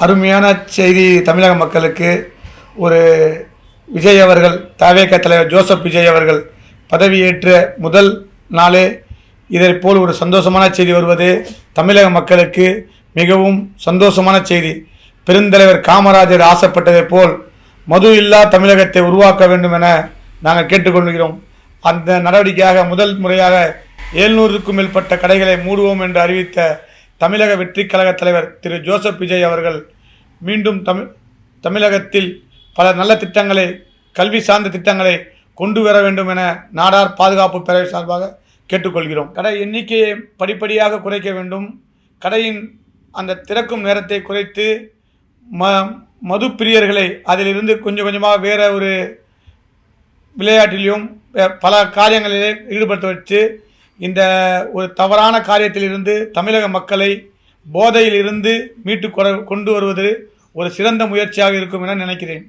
அருமையான செய்தி தமிழக மக்களுக்கு. ஒரு விஜய் அவர்கள், தவேக தலைவர் ஜோசப் விஜய் அவர்கள் பதவியேற்ற முதல் நாளே இதைப்போல் ஒரு சந்தோஷமான செய்தி வருவது தமிழக மக்களுக்கு மிகவும் சந்தோஷமான செய்தி. பெருந்தலைவர் காமராஜர் ஆசைப்பட்டதை போல் மது இல்லா தமிழகத்தை உருவாக்க வேண்டும் என நாங்கள் கேட்டுக்கொள்கிறோம். அந்த நடவடிக்கையாக முதல் முறையாக 700க்கும் மேற்பட்ட கடைகளை மூடுவோம் என்று அறிவித்த தமிழக வெற்றி கழக தலைவர் திரு ஜோசப் விஜய் அவர்கள் மீண்டும் தமிழகத்தில் பல நல்ல திட்டங்களை, கல்வி சார்ந்த திட்டங்களை கொண்டு வர வேண்டும் என நாடார் பாதுகாப்பு பேரவை சார்பாக கேட்டுக்கொள்கிறோம். கடை எண்ணிக்கையை படிப்படியாக குறைக்க வேண்டும். கடையின் அந்த திறக்கும் நேரத்தை குறைத்து மது பிரியர்களை அதிலிருந்து கொஞ்சம் கொஞ்சமாக வேற ஒரு விளையாட்டிலையும் பல காரியங்களிலே ஈடுபடுத்த வச்சு இந்த ஒரு தவறான காரியத்திலிருந்து தமிழக மக்களை போதையிலிருந்து மீட்டு கொண்டு வருவது ஒரு சிறந்த முயற்சியாக இருக்கும் என நினைக்கிறேன்.